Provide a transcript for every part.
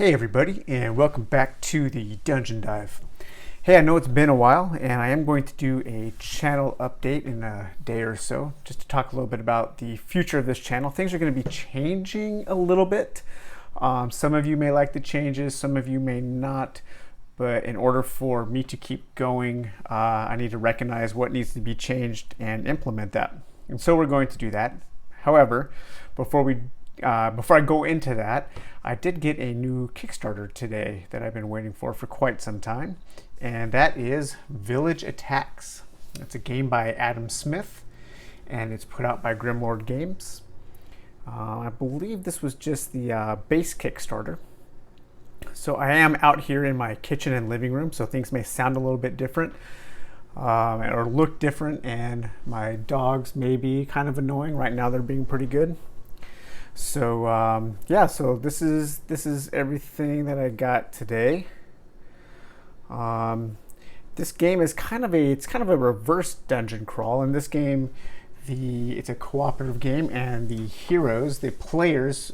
Hey everybody, and welcome back to the Dungeon Dive. Hey, I know it's been a while, and I am going to do a channel update in a day or so, just to talk a little bit about the future of this channel. Things are going to be changing a little bit. Some of you may like the changes, some of you may not, but in order for me to keep going, I need to recognize what needs to be changed and implement that. And so we're going to do that. However, before I go into that, I did get a new Kickstarter today that I've been waiting for quite some time, and that is Village Attacks. It's a game by Adam Smith, and it's put out by Grimlord Games. I believe this was just the base Kickstarter. So I am out here in my kitchen and living room, so things may sound a little bit different or look different, and my dogs may be kind of annoying. Right now they're being pretty good. So yeah, so this is everything that I got today. This game is kind of a reverse dungeon crawl. In this game, it's a cooperative game, and the players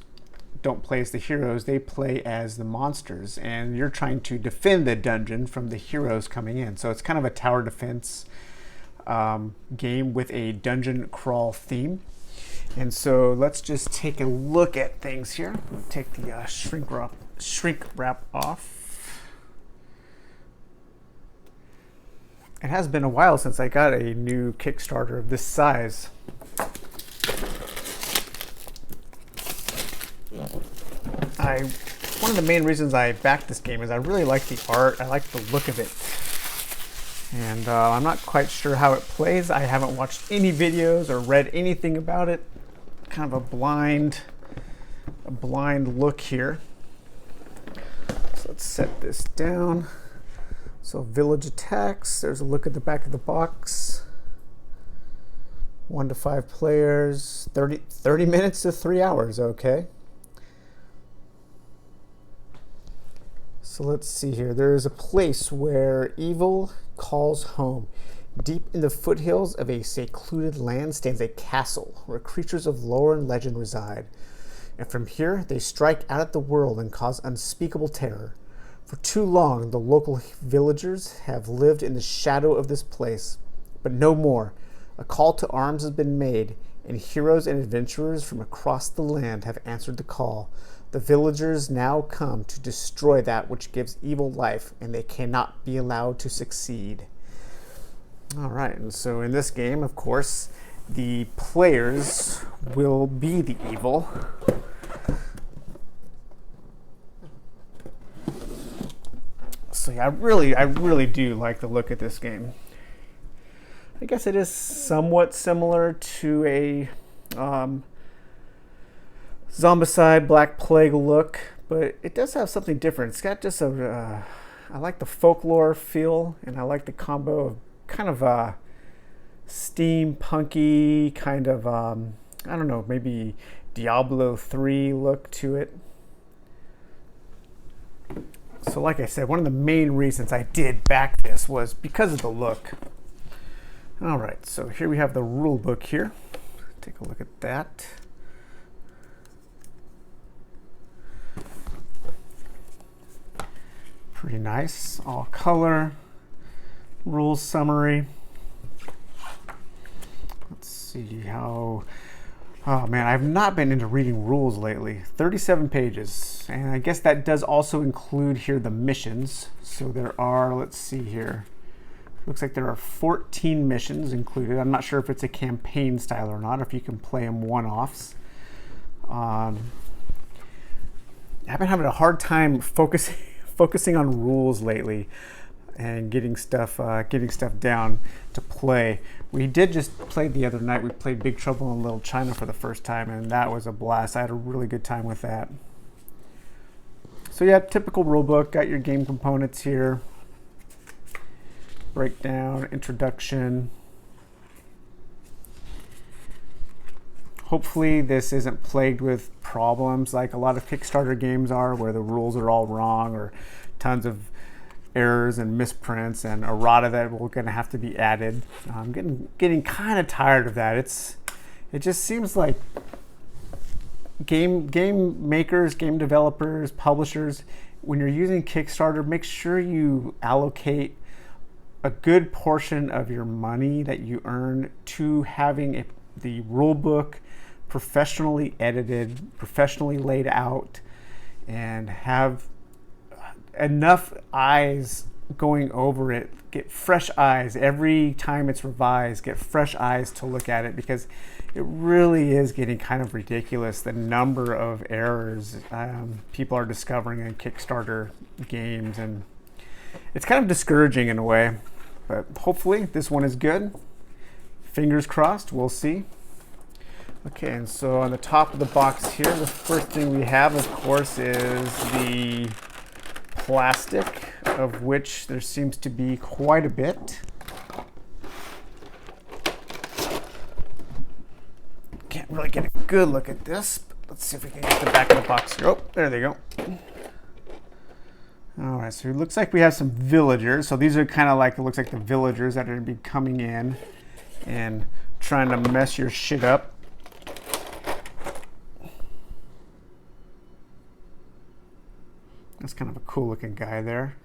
don't play as the heroes, they play as the monsters, and you're trying to defend the dungeon from the heroes coming in. So it's kind of a tower defense game with a dungeon crawl theme. And so let's just take a look at things here. We'll take the shrink wrap off. It has been a while since I got a new Kickstarter of this size. One of the main reasons I backed this game is I really like the art. I like the look of it. And I'm not quite sure how it plays. I haven't watched any videos or read anything about it. Kind of a blind look here. So let's set this down. So Village Attacks, there's a look at the back of the box. 1 to 5 players, 30 minutes to 3 hours, okay. So let's see here. There is a place where evil calls home. Deep in the foothills of a secluded land stands a castle where creatures of lore and legend reside. And from here, they strike out at the world and cause unspeakable terror. For too long, the local villagers have lived in the shadow of this place. But no more. A call to arms has been made, and heroes and adventurers from across the land have answered the call. The villagers now come to destroy that which gives evil life, and they cannot be allowed to succeed. All right, and so in this game, of course, the players will be the evil. So yeah, I really do like the look at this game. I guess it is somewhat similar to a Zombicide Black Plague look, but it does have something different. It's got just I like the folklore feel, and I like the combo of kind of a steampunky kind of I don't know, maybe Diablo 3 look to it. So like I said, one of the main reasons I did back this was because of the look. All right, so here we have the rule book here. Take a look at that. Pretty nice, all color. Rules summary. Let's see how. Oh man, I've not been into reading rules lately. 37 pages, and I guess that does also include here the missions. So there are, let's see here. Looks like there are 14 missions included. I'm not sure if it's a campaign style or not, if you can play them one-offs. I've been having a hard time focusing on rules lately and getting stuff down to play. We did just play the other night. We played Big Trouble in Little China for the first time, and that was a blast. I had a really good time with that. So yeah, typical rulebook. Got your game components here. Breakdown, introduction. Hopefully this isn't plagued with problems like a lot of Kickstarter games are, where the rules are all wrong or tons of errors and misprints and errata that we're going to have to be added. I'm getting kind of tired of that. It just seems like game makers, game developers, publishers, when you're using Kickstarter, make sure you allocate a good portion of your money that you earn to having the rule book professionally edited, professionally laid out, and have enough eyes going over it. Get fresh eyes every time it's revised. Get fresh eyes to look at it, because it really is getting kind of ridiculous, the number of errors people are discovering in Kickstarter games, and it's kind of discouraging in a way. But hopefully this one is good. Fingers crossed, we'll see. Okay, and so on the top of the box here, the first thing we have, of course, is the plastic, of which there seems to be quite a bit. Can't really get a good look at this, but let's see if we can get the back of the box here. Oh, there they go. All right, so it looks like we have some villagers. So these are kind of like, it looks like the villagers that are going to be coming in and trying to mess your shit up. That's kind of a cool looking guy there.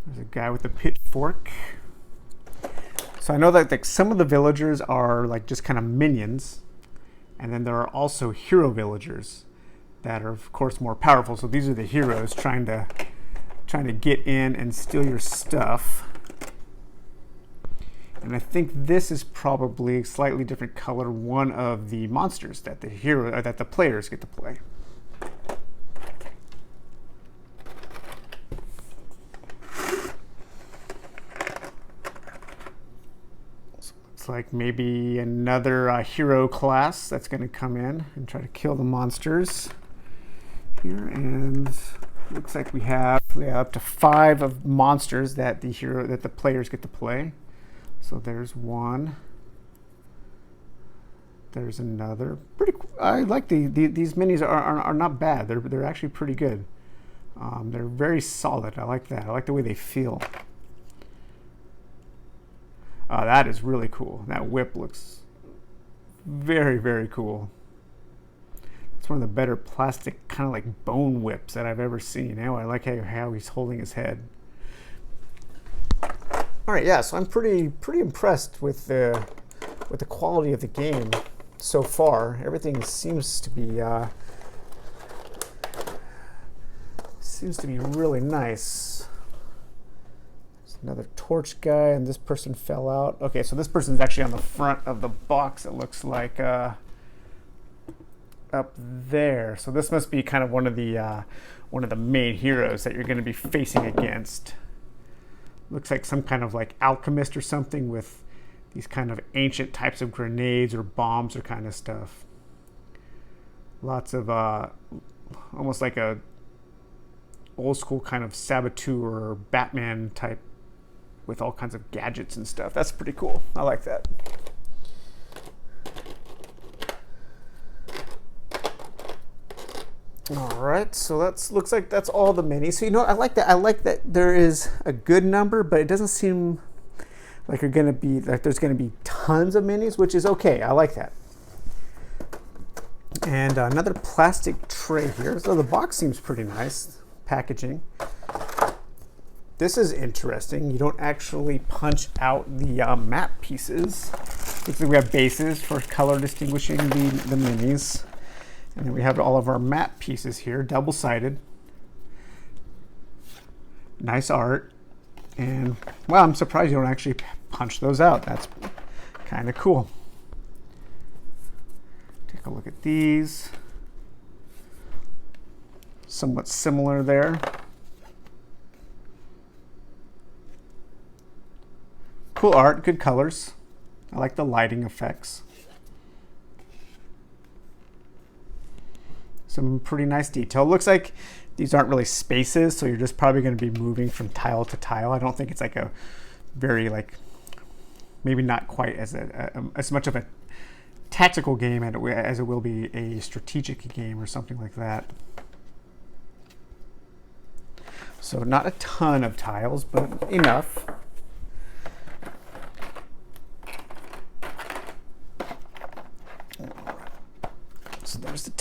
There's a guy with a pitchfork. So I know that like some of the villagers are like just kind of minions, and then there are also hero villagers that are of course more powerful. So these are the heroes trying to get in and steal your stuff. And I think this is probably a slightly different color, one of the monsters that the players get to play. Like maybe another hero class that's going to come in and try to kill the monsters here. And looks like we have up to 5 of monsters that the players get to play. So there's one. There's another. Pretty. I like these minis are not bad. They're actually pretty good. They're very solid. I like that. I like the way they feel. That is really cool. That whip looks very, very cool. It's one of the better plastic, kind of like bone whips that I've ever seen. Now I like how he's holding his head. All right, yeah. So I'm pretty impressed with the quality of the game so far. Everything seems to be really nice. Another torch guy, and this person fell out. Okay, so this person's actually on the front of the box, it looks like, up there. So this must be kind of one of the main heroes that you're going to be facing against. Looks like some kind of like alchemist or something with these kind of ancient types of grenades or bombs or kind of stuff. Lots of almost like a old school kind of saboteur or Batman type, with all kinds of gadgets and stuff. That's pretty cool. I like that. All right, so looks like that's all the minis. So you know, I like that. I like that there is a good number, but it doesn't seem like there's gonna be tons of minis, which is okay. I like that. And another plastic tray here. So the box seems pretty nice. Packaging. This is interesting. You don't actually punch out the map pieces. Looks like we have bases for color distinguishing the minis. And then we have all of our map pieces here, double-sided. Nice art. And, well, I'm surprised you don't actually punch those out. That's kind of cool. Take a look at these. Somewhat similar there. Cool art, good colors. I like the lighting effects. Some pretty nice detail. Looks like these aren't really spaces, so you're just probably going to be moving from tile to tile. I don't think it's like a very maybe not quite as much of a tactical game as it will be a strategic game or something like that. So not a ton of tiles, but enough.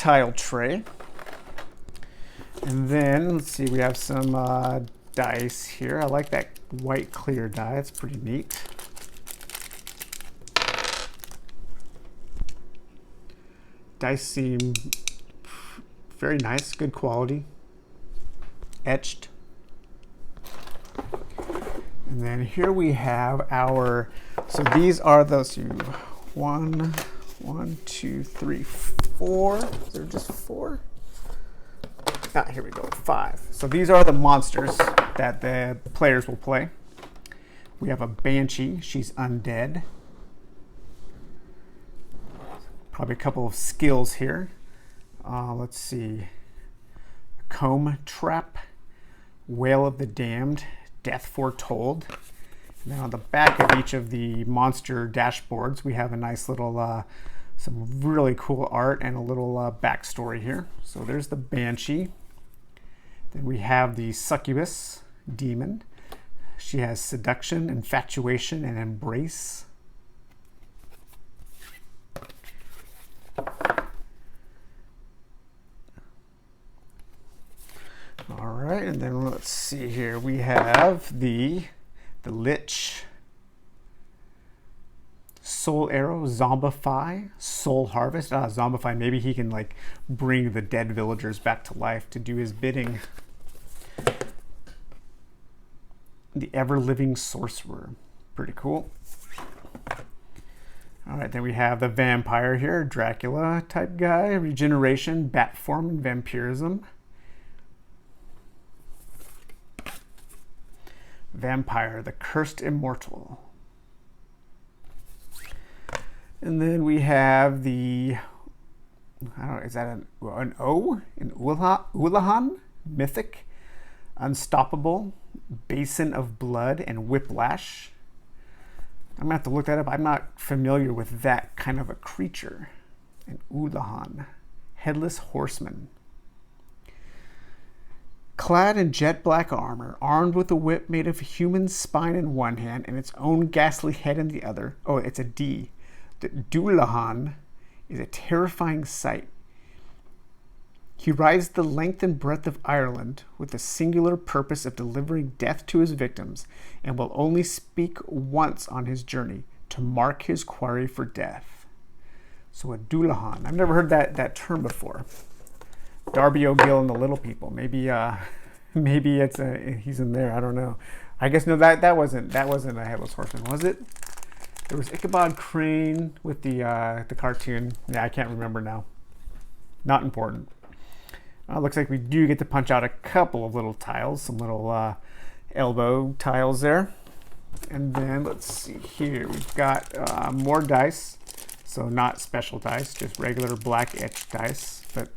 tile tray. And then, let's see, we have some dice here. I like that white clear die. It's pretty neat. Dice seem very nice, good quality. Etched. And then here we have our, so these are those, one, two, three, four. Is there just four? Ah, here we go, 5. So these are the monsters that the players will play. We have a Banshee, she's undead. Probably a couple of skills here. Let's see. Comb Trap, Wail of the Damned, Death Foretold. And then on the back of each of the monster dashboards, we have a nice little, some really cool art and a little backstory here. So there's the Banshee. Then we have the Succubus Demon. She has Seduction, Infatuation, and Embrace. All right, and then let's see here. We have the Lich, Soul Arrow, Zombify, Soul Harvest. Zombify, maybe he can like bring the dead villagers back to life to do his bidding. The Ever-Living Sorcerer, pretty cool. All right, then we have the Vampire here, Dracula type guy, Regeneration, Bat Form, and Vampirism. Vampire, the Cursed Immortal. And then we have the, I don't know, is that an O? An Ulahan, Mythic, Unstoppable, Basin of Blood, and Whiplash. I'm gonna have to look that up. I'm not familiar with that kind of a creature. An Ulahan, Headless Horseman. Clad in jet black armor, armed with a whip made of human spine in one hand and its own ghastly head in the other. Oh, it's a D. The Dullahan is a terrifying sight. He rides the length and breadth of Ireland with the singular purpose of delivering death to his victims, and will only speak once on his journey, to mark his quarry for death. So a Dullahan. I've never heard that term before. Darby O'Gill and the Little People. Maybe it's he's in there. I don't know. I guess no. That wasn't a Headless Horseman, was it? There was Ichabod Crane with the cartoon. Yeah, I can't remember now. Not important. Looks like we do get to punch out a couple of little tiles, some little elbow tiles there. And then let's see here. We've got more dice. So not special dice, just regular black etched dice, but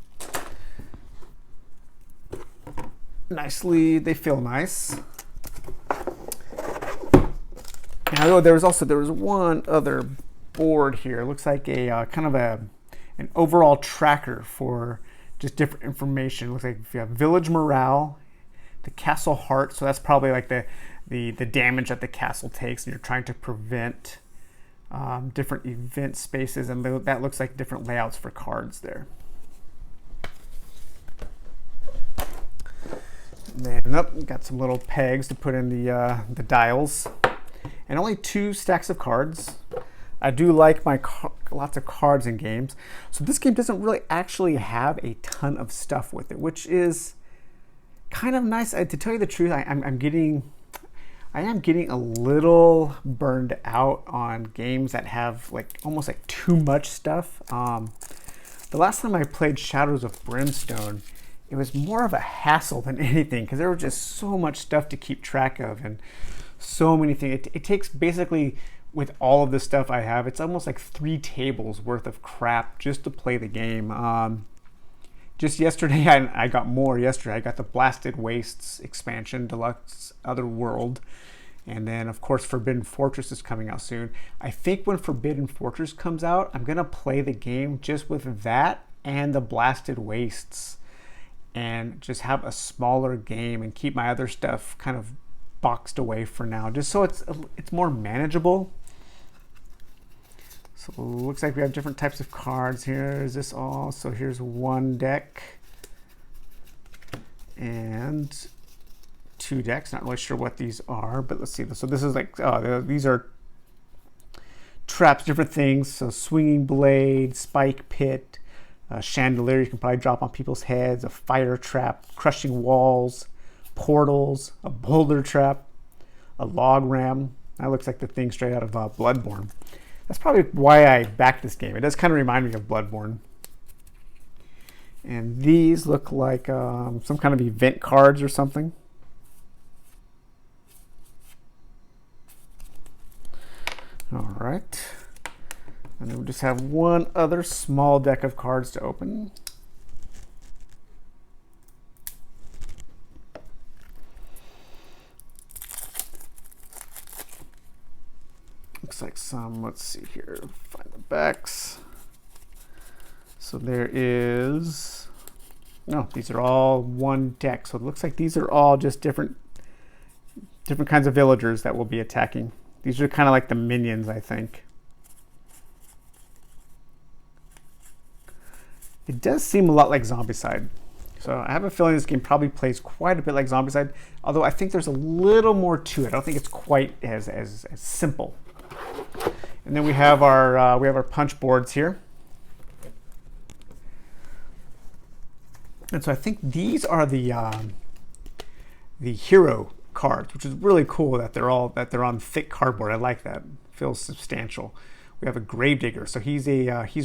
nicely, they feel nice. Now there was one other board here. It looks like a kind of an overall tracker for just different information. It looks like you have village morale, the castle heart. So that's probably like the damage that the castle takes, and you're trying to prevent different event spaces, and that looks like different layouts for cards there. And then got some little pegs to put in the dials, and only 2 stacks of cards. I do like my lots of cards in games. So this game doesn't really actually have a ton of stuff with it, which is kind of nice. To tell you the truth, I am getting a little burned out on games that have almost too much stuff. The last time I played Shadows of Brimstone, it was more of a hassle than anything, because there was just so much stuff to keep track of and so many things. It takes basically, with all of the stuff I have, it's almost like 3 tables worth of crap just to play the game. Just yesterday, I got more yesterday. I got the Blasted Wastes expansion, Deluxe Otherworld. And then, of course, Forbidden Fortress is coming out soon. I think when Forbidden Fortress comes out, I'm going to play the game just with that and the Blasted Wastes, and just have a smaller game and keep my other stuff kind of boxed away for now, just so it's more manageable. So it looks like we have different types of cards here. Is this all? So here's one deck and two decks. Not really sure what these are, but let's see. So this is like, these are traps, different things. So swinging blade, spike pit, chandelier you can probably drop on people's heads, a fire trap, crushing walls, portals, a boulder trap, a log ram. That looks like the thing straight out of Bloodborne. That's probably why I backed this game. It does kind of remind me of Bloodborne. And these look like some kind of event cards or something. All right. And then we just have one other small deck of cards to open. Looks like some, let's see here, find the backs. So there is, no, these are all one deck. So it looks like these are all just different kinds of villagers that will be attacking. These are kind of like the minions, I think. It does seem a lot like Zombicide. So I have a feeling this game probably plays quite a bit like Zombicide, although I think there's a little more to it. I don't think it's quite as simple. And then we have our punch boards here. And so I think these are the hero cards, which is really cool that they're on thick cardboard. I like that. It feels substantial. We have a Gravedigger. So he's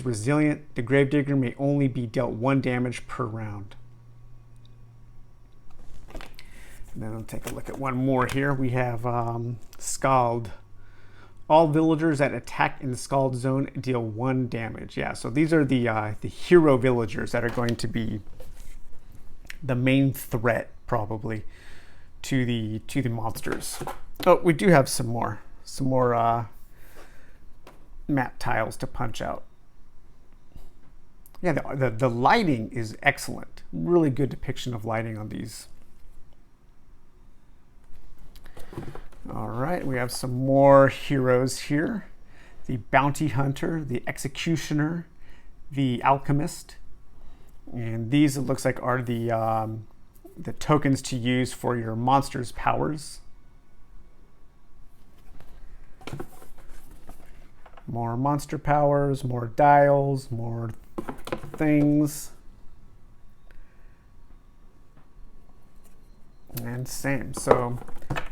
resilient. The Gravedigger may only be dealt 1 damage per round. And then I'll take a look at one more here. We have Scald. All villagers that attack in the Scald zone deal 1 damage. Yeah, so these are the hero villagers that are going to be the main threat, probably, to the monsters. Oh, we do have some more map tiles to punch out. Yeah, the lighting is excellent. Really good depiction of lighting on these. All right, we have some more heroes here. The Bounty Hunter, the Executioner, the Alchemist. And these, it looks like, are the tokens to use for your monster's powers. More monster powers, more dials, more things. And same. So,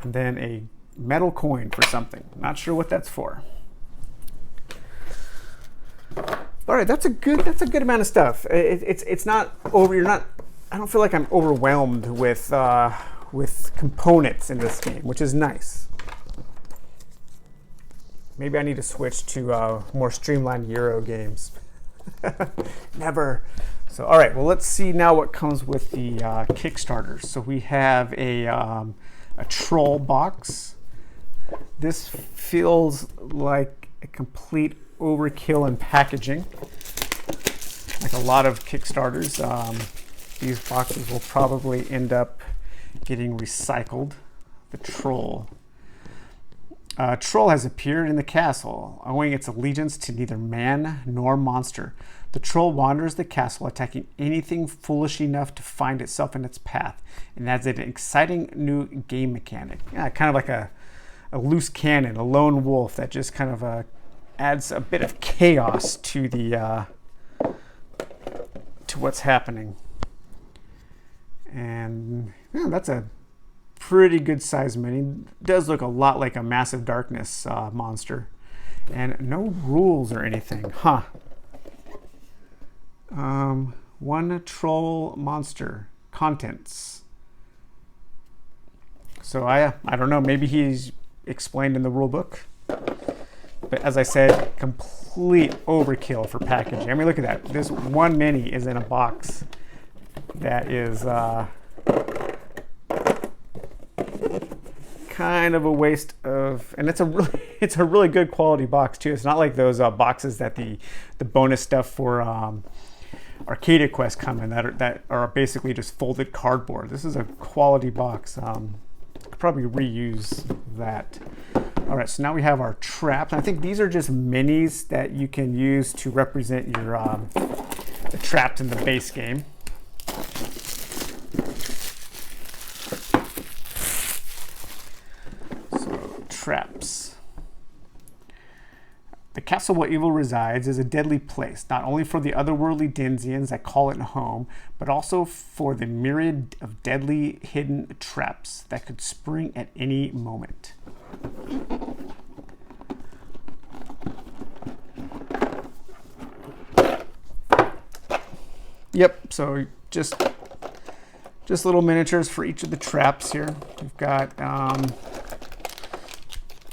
and then a metal coin for something. Not sure what that's for. All right, that's a good amount of stuff. It's not over. I don't feel like I'm overwhelmed with components in this game, which is nice. Maybe I need to switch to more streamlined Euro games. Never. So, all right. Well, let's see now what comes with the Kickstarters. So we have a troll box. This feels like a complete overkill in packaging, like a lot of Kickstarters. These boxes will probably end up getting recycled. The troll. Troll has appeared in the castle, owing its allegiance to neither man nor monster. The troll wanders the castle, attacking anything foolish enough to find itself in its path, and adds an exciting new game mechanic. Yeah, kind of like a loose cannon, a lone wolf that just kind of adds a bit of chaos to the to what's happening. And yeah, that's a pretty good size mini. It does look a lot like a Massive Darkness monster. And no rules or anything, huh? One troll monster. Contents. So I don't know, maybe he's explained in the rule book. But as I said, complete overkill for packaging. I mean, look at that. This one mini is in a box that is kind of a waste of, and it's a really good quality box too. It's not like those boxes that the bonus stuff for Arcadia Quest come in that are basically just folded cardboard. This is a quality box. Could probably reuse that. All right, so now we have our traps. I think these are just minis that you can use to represent your the traps in the base game. So, traps. The castle where evil resides is a deadly place, not only for the otherworldly Denzians that call it home, but also for the myriad of deadly hidden traps that could spring at any moment. Yep, so just little miniatures for each of the traps here. We've got,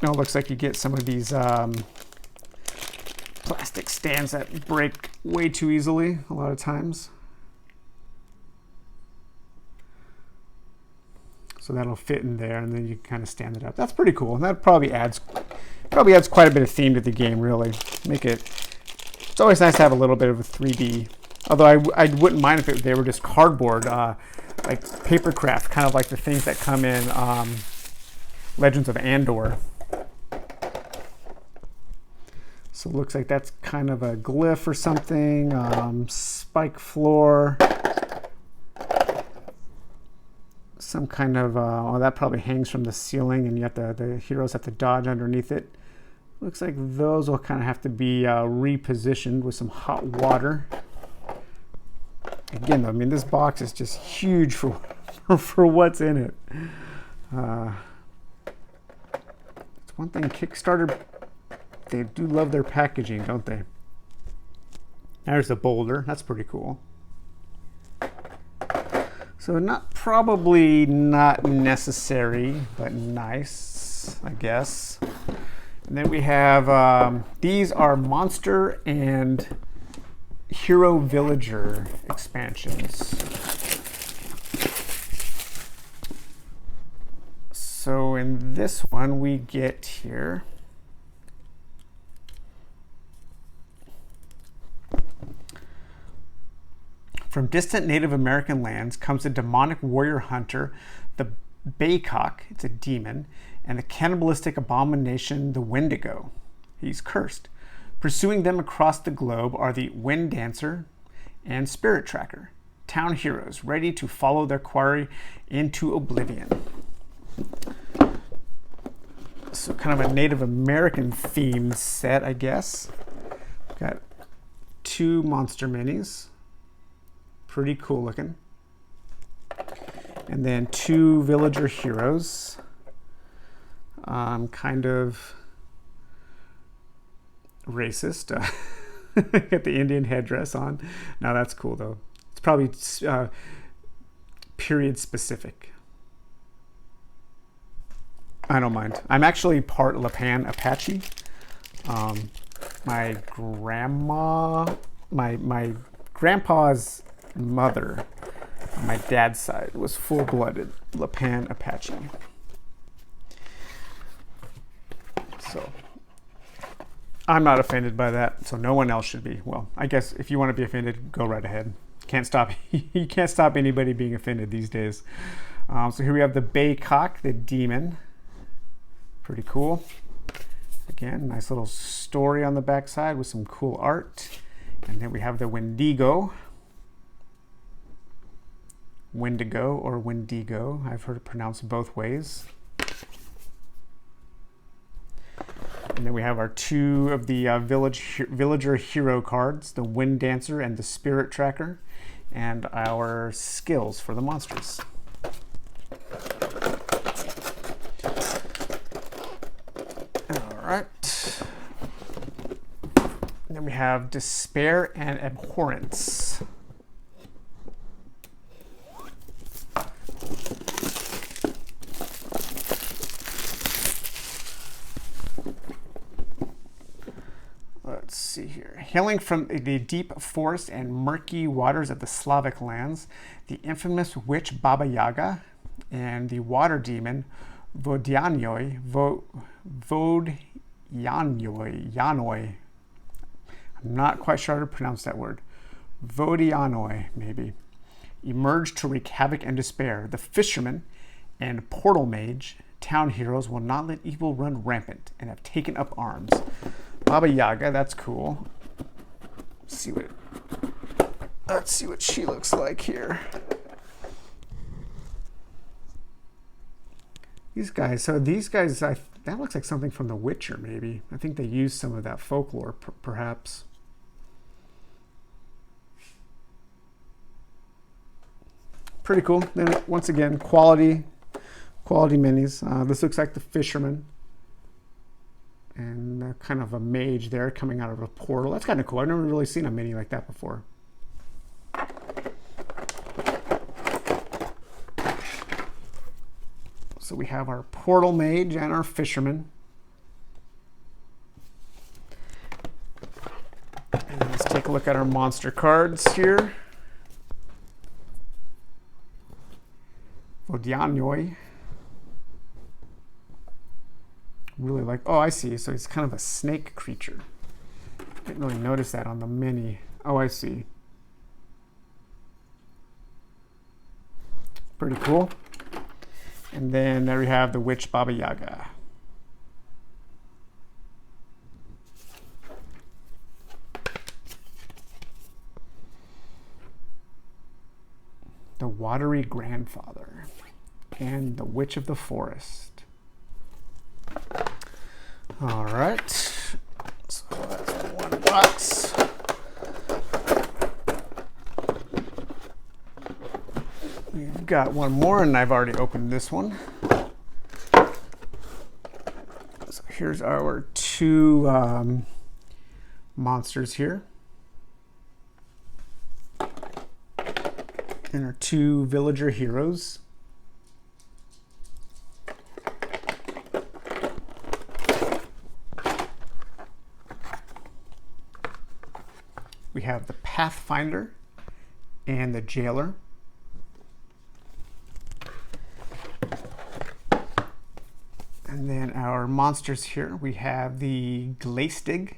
it looks like you get some of these plastic stands that break way too easily a lot of times. So that'll fit in there, and then you kind of stand it up. That's pretty cool. And that probably adds quite a bit of theme to the game, really. It's always nice to have a little bit of a 3D. Although I wouldn't mind if they were just cardboard, like papercraft, kind of like the things that come in Legends of Andor. So it looks like that's kind of a glyph or something. Spike floor. Some kind of, that probably hangs from the ceiling, and you have the heroes have to dodge underneath it. Looks like those will kind of have to be repositioned with some hot water. Again, I mean, this box is just huge for what's in it. It's one thing Kickstarter, they do love their packaging, don't they? There's the boulder. That's pretty cool. So probably not necessary, but nice, I guess. And then we have, these are Monster and Hero Villager expansions. So in this one we get here from distant Native American lands comes a demonic warrior hunter, the Baycock, it's a demon, and the cannibalistic abomination, the Wendigo. He's cursed. Pursuing them across the globe are the Wind Dancer and Spirit Tracker, town heroes ready to follow their quarry into oblivion. So kind of a Native American themed set, I guess. Got 2 monster minis. Pretty cool looking. And then 2 villager heroes. Kind of racist. Got the Indian headdress on. Now that's cool though. It's probably period specific. I don't mind. I'm actually part Lipan Apache. My grandpa's mother on my dad's side was full-blooded Lipan Apache. So I'm not offended by that, so no one else should be. Well, I guess if you want to be offended, go right ahead. You can't stop anybody being offended these days. So here we have the Baycock, the demon. Pretty cool. Again, nice little story on the backside with some cool art. And then we have the Wendigo. Wendigo or Wendigo. I've heard it pronounced both ways. And then we have our 2 of the villager hero cards, the Wind Dancer and the Spirit Tracker, and our skills for the monsters. All right. And then we have Despair and Abhorrence. Let's see here. Hailing from the deep forest and murky waters of the Slavic lands, the infamous witch Baba Yaga and the water demon Vodyanoi. I'm not quite sure how to pronounce that word. Vodyanoi, maybe. Emerge to wreak havoc and despair. The fisherman and portal mage town heroes will not let evil run rampant and have taken up arms. Baba Yaga, that's cool. Let's see what she looks like here. These guys, that looks like something from The Witcher, maybe. I think they used some of that folklore, perhaps. Pretty cool. Then once again, quality minis. This looks like the fisherman, and kind of a mage there coming out of a portal. That's kind of cool. I've never really seen a mini like that before. So we have our portal mage and our fisherman. And let's take a look at our monster cards here. Vodyanoi. Really like, oh, I see. So he's kind of a snake creature. Didn't really notice that on the mini. Oh, I see. Pretty cool. And then there we have the witch Baba Yaga. The watery grandfather and the witch of the forest. All right, so that's one box. We've got one more, and I've already opened this one. So here's our two monsters here. And our two villager heroes. We have the Pathfinder and the Jailer. And then our monsters here, we have the Glaistig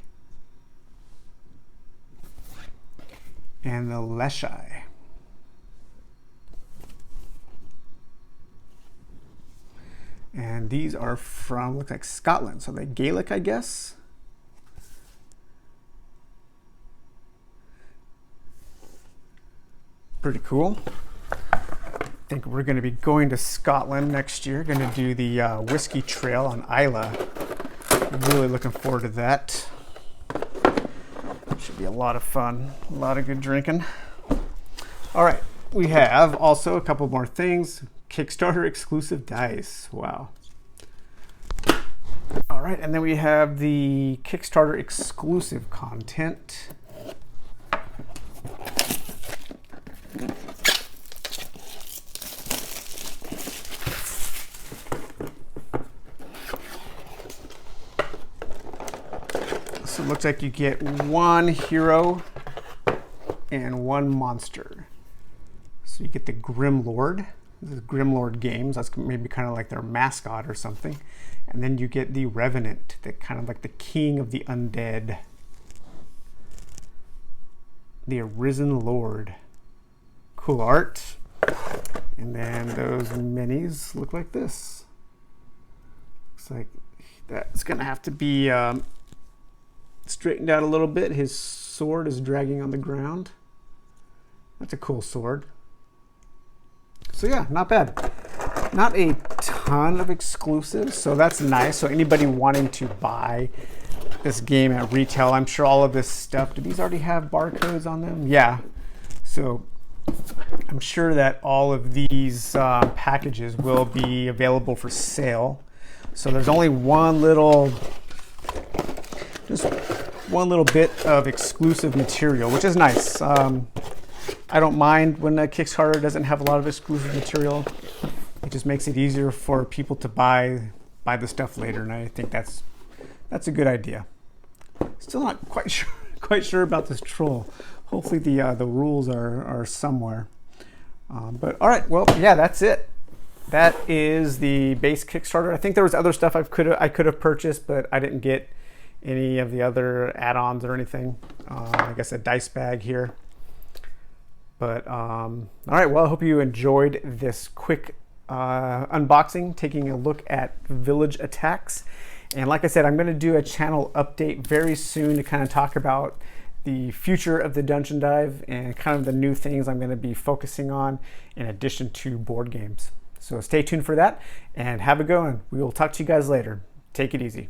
and the Leshai. And these are from, looks like Scotland, so they're Gaelic, I guess. Pretty cool. I think we're going to be going to Scotland next year. Going to do the Whiskey Trail on Isla. Really looking forward to that. Should be a lot of fun. A lot of good drinking. All right. We have also a couple more things. Kickstarter exclusive dice. Wow. All right. And then we have the Kickstarter exclusive content. So it looks like you get one hero and one monster. So you get the Grim Lord. This is Grim Lord Games. That's maybe kind of like their mascot or something. And then you get the Revenant, the kind of like the king of the undead. The Arisen Lord. Cool art. And then those minis look like this. Looks like that's gonna have to be straightened out a little bit. His sword is dragging on the ground. That's a cool sword. So yeah, not bad. Not a ton of exclusives, so that's nice. So anybody wanting to buy this game at retail, I'm sure all of this stuff, do these already have barcodes on them? Yeah. So I'm sure that all of these packages will be available for sale. So there's only just one little bit of exclusive material, which is nice. I don't mind when a Kickstarter doesn't have a lot of exclusive material. It just makes it easier for people to buy the stuff later, and I think that's a good idea. Still not quite sure about this troll. Hopefully the rules are somewhere. But all right, well, yeah, that's it. That is the base Kickstarter. I think there was other stuff I could have purchased, but I didn't get any of the other add-ons or anything. I guess a dice bag here. But all right, well, I hope you enjoyed this quick unboxing, taking a look at village attacks. And like I said, I'm going to do a channel update very soon to kind of talk about the future of the Dungeon Dive and kind of the new things I'm going to be focusing on in addition to board games. So stay tuned for that and have a go, and we will talk to you guys later. Take it easy.